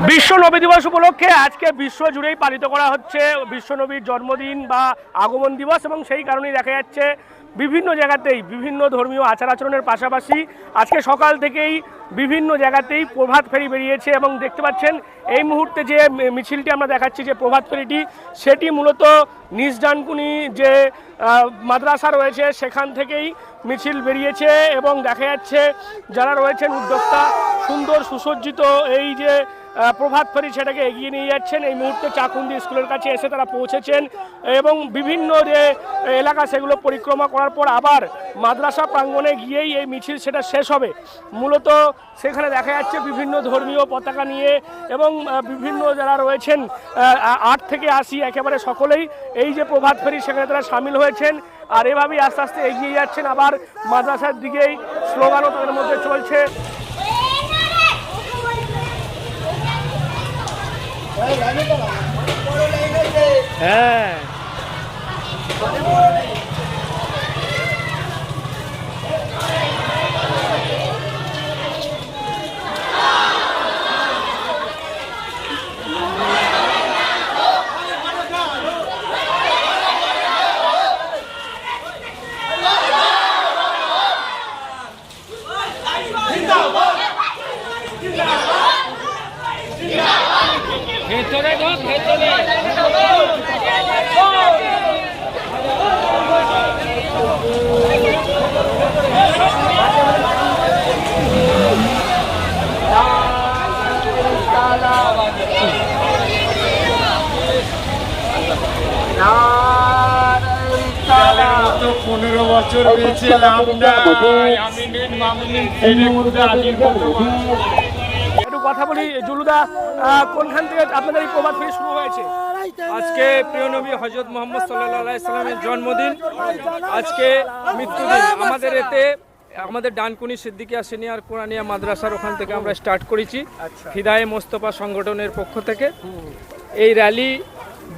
বিশ্ব নবী দিবস উপলক্ষে আজকে বিশ্ব জুড়েই পালিত করা হচ্ছে বিশ্বনবীর জন্মদিন বা আগমন দিবস, এবং সেই কারণেই দেখা যাচ্ছে বিভিন্ন জায়গাতেই বিভিন্ন ধর্মীয় আচার আচরণের পাশাপাশি আজকে সকাল থেকেই বিভিন্ন জায়গাতেই প্রভাত ফেরি বেরিয়েছে। এবং দেখতে পাচ্ছেন এই মুহূর্তে যে মিছিলটি আমরা দেখাচ্ছি, যে প্রভাত ফেরিটি, সেটি মূলত নিজ ডানকুনি যে মাদ্রাসা রয়েছে সেখান থেকেই মিছিল বেরিয়েছে। এবং দেখা যাচ্ছে যারা রয়েছেন উদ্যোক্তা, সুন্দর সুসজ্জিত এই যে প্রভাত ফেরি সেটাকে এগিয়ে নিয়ে যাচ্ছেন। এই মুহূর্তে চাকুন্দি স্কুলের কাছে এসে তারা পৌঁছেছেন এবং বিভিন্ন যে এলাকা সেগুলো পরিক্রমা করার পর আবার মাদ্রাসা প্রাঙ্গণে গিয়েই এই মিছিল সেটা শেষ হবে। মূলত সেখানে দেখা যাচ্ছে বিভিন্ন ধর্মীয় পতাকা নিয়ে এবং বিভিন্ন যারা রয়েছেন 8 থেকে 80 একেবারে সকলেই এই যে প্রভাত ফেরি সেখানে তারা সামিল হয়েছেন। আর এভাবেই আস্তে আস্তে এগিয়ে যাচ্ছেন, আবার মাদ্রাসার দিকেই স্লোগানও তাদের মধ্যে চলছে। হ্যাঁ, ভেতরে ভেতরে তো 15 বছর বেঁচে লাভ নাই। আমি একটু কথা বলি, জুলুদা, কোনখান থেকে আপনাদের এই প্রভাত ফেরি শুরু হয়েছে? আজকে প্রিয় নবী হযরত মুহাম্মদ সাল্লাল্লাহু আলাইহি সাল্লামের জন্মদিন, আজকে মৃত্যুদিন। আমাদের ডানকুনি সিদ্দিকিয়া সিনিয়র কোরআনিয়া মাদ্রাসার ওখান থেকে আমরা স্টার্ট করেছি হিদায়ে মোস্তফা সংগঠনের পক্ষ থেকে। এই র্যালি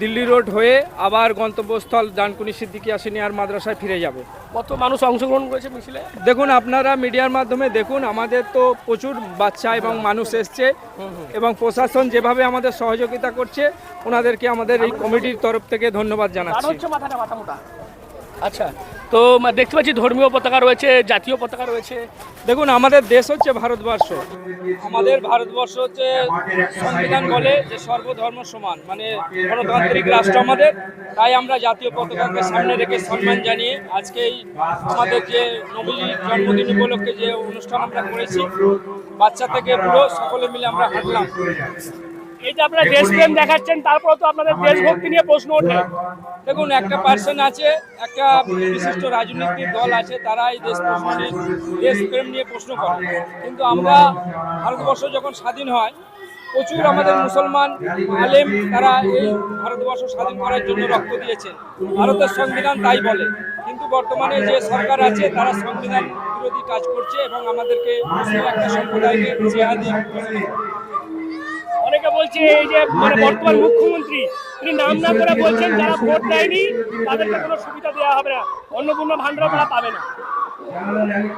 দিল্লি রোড হয়ে আবার গন্তব্যস্থল ডানকুনি সিদ্দিকিয়া সিনিয়র মাদ্রাসায় ফিরে যাবে। কত মানুষ অংশগ্রহণ করেছে মিছিলে? দেখুন, আপনারা মিডিয়ার মাধ্যমে দেখুন, আমাদের তো প্রচুর বাচ্চা এবং মানুষ এসছে এবং প্রশাসন যেভাবে আমাদের সহযোগিতা করছে ওনাদেরকে আমাদের এই কমিটির তরফ থেকে ধন্যবাদ জানাচ্ছি। আচ্ছা, তো দেখতে পাচ্ছি ধর্মীয় পতাকা রয়েছে, জাতীয় পতাকা রয়েছে। দেখুন, আমাদের দেশ হচ্ছে ভারতবর্ষ। আমাদের ভারতবর্ষ হচ্ছে সংবিধান বলে যে সর্বধর্ম সমান, মানে গণতান্ত্রিক রাষ্ট্র আমাদের। তাই আমরা জাতীয় পতাকাকে সামনে রেখে সম্মান জানিয়ে আজকে এই আমাদের যে নবীর জন্মদিন উপলক্ষে যে অনুষ্ঠান আমরা করেছি, বাচ্চা থেকে বুড়ো সকলে মিলে আমরা হাঁটলাম। এই যে আপনারা দেশপ্রেম দেখাচ্ছেন, তারপর তো আপনাদের দেশভক্তি নিয়ে প্রশ্ন ওঠে। দেখুন, একটা পার্সন আছে, একটা বিশিষ্ট রাজনৈতিক দল আছে, তারা এই দেশপ্রেম নিয়ে প্রশ্ন করে। কিন্তু আমরা ভারতবর্ষ যখন স্বাধীন হয়, প্রচুর আমাদের মুসলমান আলেম তারা এই ভারতবর্ষ স্বাধীন করার জন্য রক্ত দিয়েছে। ভারতের সংবিধান তাই বলে। কিন্তু বর্তমানে যে সরকার আছে তারা সংবিধান বিরোধী কাজ করছে এবং আমাদেরকে মুসলিম একটা সম্প্রদায়কে জিহাদি। অনেকে বলছে এই যে বর্তমান মুখ্যমন্ত্রী তিনি নাম না করে বলছেন যারা ভোট দেয়নি তাদেরকে কোনো সুবিধা দেওয়া হবে না, অন্নপূর্ণা ভান্ডার তারা পাবে না।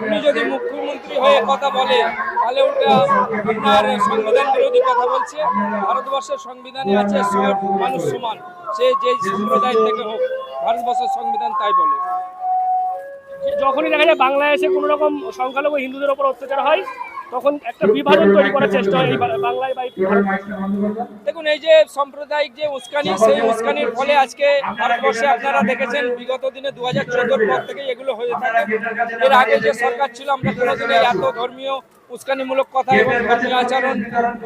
উনি যদি মুখ্যমন্ত্রী হয়ে কথা বলে তাহলে ওটা আপনার সংবিধান বিরোধী কথা বলছে। ভারতবর্ষের সংবিধানে আছে সব মানুষ সমান, সে যে সম্প্রদায় থেকে হোক, ভারতবর্ষের সংবিধান তাই বলে। যখনই দেখা যায় বাংলাদেশে কোনো রকম সংখ্যালঘু হিন্দুদের উপর অত্যাচার হয়, তখন একটা বিভাজন তৈরি করার চেষ্টা হয় বাংলায় বা। দেখুন, এই যে সাম্প্রদায়িক যে উস্কানি, সেই উস্কানির ফলে আজকে ভারতবর্ষে আপনারা দেখেছেন বিগত দিনে 2014 পর থেকে এগুলো হয়ে থাকে। এর আগে যে সরকার ছিল আমরা কোনোদিনে এত ধর্মীয় উস্কানিমূলক কথা এবং ধর্মীয় আচরণ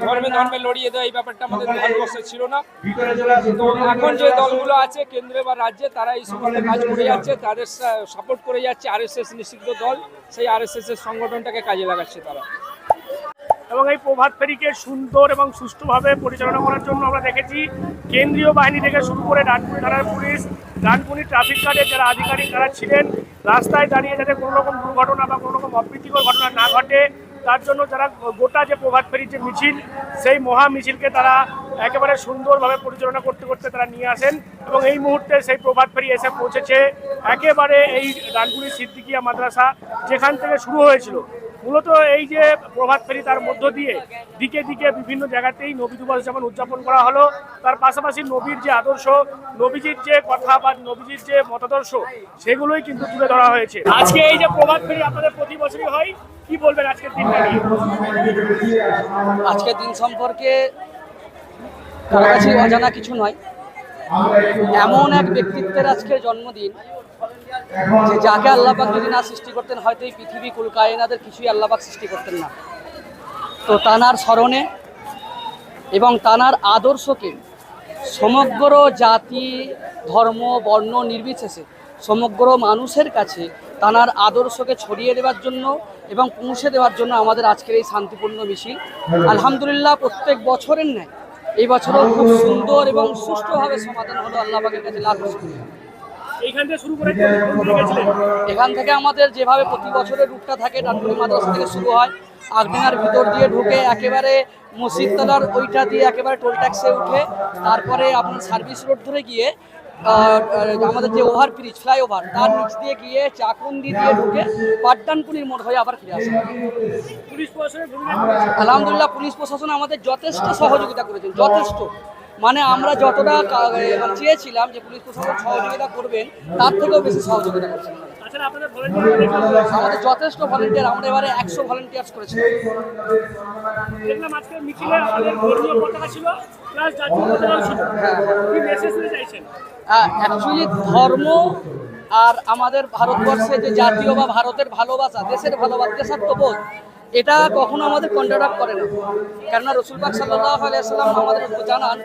ধর্মে লড়িয়ে দেওয়া এই ব্যাপারটা আমাদের ভারতবর্ষে ছিল না। তো এখন যে দলগুলো আছে কেন্দ্রে বা রাজ্যে, তারা এই সমস্ত কাজ করে যাচ্ছে, তাদের সাপোর্ট করে যাচ্ছে। RSS নিষিদ্ধ দল, সেই RSS এর সংগঠনটাকে কাজে লাগাচ্ছে তারা। এবং এই প্রভাত ফেরিকে সুন্দর এবং সুষ্ঠুভাবে পরিচালনা করার জন্য আমরা দেখেছি কেন্দ্রীয় বাহিনী থেকে শুরু করে ডানকুনি থানার পুলিশ, ডানকুনি ট্রাফিক গার্ডের যারা আধিকারিক তারা ছিলেন রাস্তায় দাঁড়িয়ে, যাতে কোনো রকম দুর্ঘটনা বা কোনো রকম অপ্রীতিকর ঘটনা না ঘটে তার জন্য যারা গোটা যে প্রভাত ফেরির যে মিছিল, সেই মহা মিছিলকে তারা একেবারে সুন্দরভাবে পরিচালনা করতে করতে তারা নিয়ে আসেন। এবং এই মুহূর্তে সেই প্রভাত ফেরি এসে পৌঁছেছে একেবারে এই ডানকুনি সিদ্দিকিয়া মাদ্রাসা, যেখান থেকে শুরু হয়েছিল মূলত এই যে প্রভাত ফেরি তার মধ্য দিয়ে দিকে দিকে বিভিন্ন জায়গাতেই নবী দিবস যেমন উদযাপন করা হলো, তার পাশাপাশি নবীর যে আদর্শ, নবীজির যে কথা বা নবীজির যে মতাদর্শ, সেগুলোই কিন্তু তুলে ধরা হয়েছে। আজকে এই যে প্রভাত ফেরি আপনাদের প্রতি বছরই হয়, কি বলবেন আজকের দিনটা নিয়ে? আজকের দিন সম্পর্কে কারো কাছে অজানা কিছু নয়। এমন এক ব্যক্তিত্বের আজকের জন্মদিন যে যাকে আল্লাহপাক যদি না সৃষ্টি করতেন হয়তো এই পৃথিবী কুল কায়নাতের কিছুই আল্লাহপাক সৃষ্টি করতেন না। তো তানার স্মরণে এবং তানার আদর্শকে সমগ্র জাতি ধর্ম বর্ণ নির্বিশেষে সমগ্র মানুষের কাছে তানার আদর্শকে ছড়িয়ে দেওয়ার জন্য এবং পৌঁছে দেওয়ার জন্য আমাদের আজকের এই শান্তিপূর্ণ মিছিল। আলহামদুলিল্লাহ প্রত্যেক বছরের ন্যায় এই বছরও খুব সুন্দর এবং সুষ্ঠুভাবে সমাধান হলো আল্লাহ পাকের কাছে লাখ শুকরিয়া। এইখান থেকে শুরু করে গেছিলেন? এখান থেকে আমাদের যেভাবে প্রতি বছরের রুটটা থাকে ডানকুনি মাদ্রাসা থেকে শুরু হয়, আগডিনার ভিতর দিয়ে ঢুকে একেবারে মসজিদতলার ওইটা দিয়ে একেবারে টোল ট্যাক্সে উঠে তারপরে আপনার সার্ভিস রোড ধরে গিয়ে আমাদের যে ওভারব্রিজ ফ্লাইওভার তার নিচ দিয়ে গিয়ে চাকুন্দি দিয়ে ঢুকে পাট্টানকুনির মোড় হয়ে আবার ফিরে আসে। পুলিশ প্রশাসনের আলহামদুলিল্লাহ পুলিশ প্রশাসন আমাদের যথেষ্ট সহযোগিতা করেছেন, যথেষ্ট। মানে আমরা যতটা চেয়েছিলাম যে পুলিশ প্রশাসন সহযোগিতা করবেন তার থেকেও বেশি সহযোগিতা করছেন। আমাদের যথেষ্ট ভলেন্টিয়ার, আমরা এবারে 100 ভলেন্টিয়ার্স করেছি। দেখলাম আজকের মিছিলে আমাদের ধর্মীয় পতাকা ছিল প্লাস জাতীয় পতাকাও ছিল। কি মেসেজ দিতে চাইছেন? অ্যাকচুয়ালি ধর্ম আর আমাদের ভারতবর্ষে যে জাতীয় বা ভারতের ভালোবাসা, দেশের ভালোবাসা, দেশাত্মবোধ, এটা কখনো আমাদের কন্ট্রাক্ট করে না। কেননা রসুল পাক সাল্লাল্লাহু আলাইহি সাল্লাম আমাদের জানান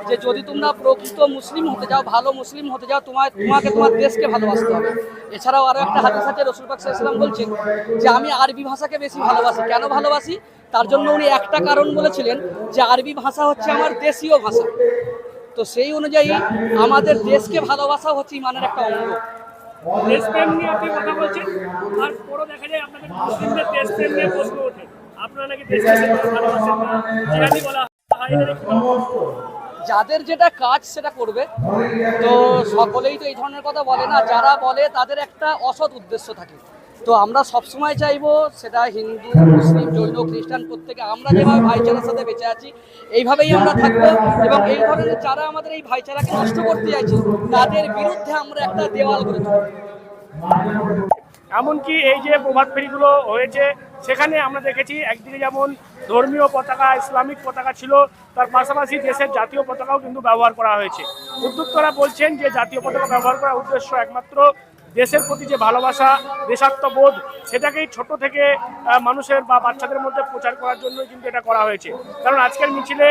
যে যদি তোমরা প্রকৃত মুসলিম হতে যাও, ভালো মুসলিম হতে যাও, তোমাকে তোমার দেশকে ভালোবাসতে হবে। এছাড়াও আরও একটা হাদিস আছে, রসুল পাক সাল্লাল্লাহু আলাইহি সাল্লাম বলছেন যে আমি আরবি ভাষাকে বেশি ভালোবাসি। কেন ভালোবাসি? তার জন্য উনি একটা কারণ বলেছিলেন যে আরবি ভাষা হচ্ছে আমার দেশীয় ভাষা। তো সেই অনুযায়ী আমাদের দেশকে ভালোবাসা হচ্ছে ইমানের একটা অঙ্গ। দেশপ্রেম নিয়ে আপনি কথা বলছেন, আর পরে দেখা যায় আপনাদের মুসলিমদের দেশপ্রেম নিয়ে প্রশ্ন ওঠে, আপনারা নাকি দেশকে ভালোবাসেন না, জিহাদি বলা হয়। যাদের যেটা কাজ সেটা করবে, তো সকলেই তো এই ধরনের কথা বলে না। যারা বলে তাদের একটা অসৎ উদ্দেশ্য থাকে। তো আমরা সবসময় চাইবো সেটা হিন্দু মুসলিম জৈন খ্রিস্টান প্রত্যেকে আমরা যেভাবে ভাইচারার সাথে বেঁচে আছি এইভাবেই আমরা থাকবো, এবং এই ধরনের যারা আমাদের এই ভাইচারাকে নষ্ট করতে চাইছে তাদের বিরুদ্ধে আমরা একটা দেওয়াল করে তুলব। এমনকি এই যে প্রভাত ফেরিগুলো হয়েছে সেখানে আমরা দেখেছি একদিকে যেমন ধর্মীয় পতাকা ইসলামিক পতাকা ছিল, তার পাশাপাশি দেশের জাতীয় পতাকাও কিন্তু ব্যবহার করা হয়েছে। উদ্যোক্তারা বলছেন যে জাতীয় পতাকা ব্যবহার করার উদ্দেশ্য একমাত্র দেশের প্রতি যে ভালোবাসা, দেশাত্মবোধ, সেটাকেই ছোট থেকে মানুষের বা বাচ্চাদের মধ্যে প্রচার করার জন্যই কিন্তু এটা করা হয়েছে। কারণ আজকের মিছিলে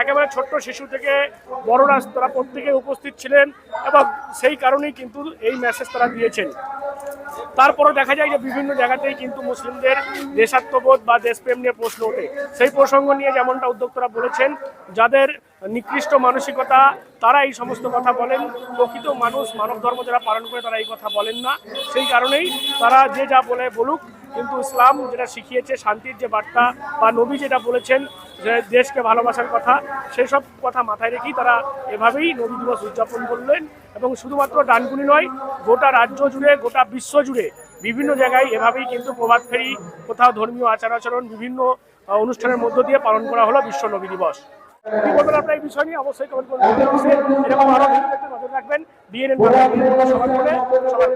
একেবারে ছোট্ট শিশু থেকে বড়রা তারা প্রত্যেকে উপস্থিত ছিলেন এবং সেই কারণেই কিন্তু এই মেসেজ তারা দিয়েছেন। তারপরও দেখা যায় যে বিভিন্ন জায়গাতেই কিন্তু মুসলিমদের দেশাত্মবোধ বা দেশপ্রেম নিয়ে প্রশ্ন ওঠে। সেই প্রসঙ্গ নিয়ে যেমনটা উদ্যোক্তারা বলেছেন, যাদের নিকৃষ্ট মানসিকতা তারা এই সমস্ত কথা বলেন, প্রকৃত মানুষ মানব ধর্ম যারা পালন করে তারা এই কথা বলেন না। সেই কারণেই তারা যে যা বলে বলুক, কিন্তু ইসলাম যেটা শিখিয়েছে শান্তির যে বার্তা বা নবী যেটা বলেছেন যে দেশকে ভালোবাসার কথা, সেই সব কথা মাথায় রেখেই তারা এভাবেই নবী দিবস উদযাপন করলেন। এবং শুধুমাত্র ডানকুনি নয়, গোটা রাজ্য জুড়ে গোটা বিশ্ব জুড়ে বিভিন্ন জায়গায় এভাবেই কিন্তু প্রভাত ফেরি, কোথাও ধর্মীয় আচার আচরণ, বিভিন্ন অনুষ্ঠানের মধ্য দিয়ে পালন করা হলো বিশ্ব নবী দিবস। কি বলবেন আপনার এই বিষয় নিয়ে? অবশ্যই কমেন্ট করবেন। এরকম আরো ভিডিও দেখতে নজর রাখবেন। বিএনএন সবার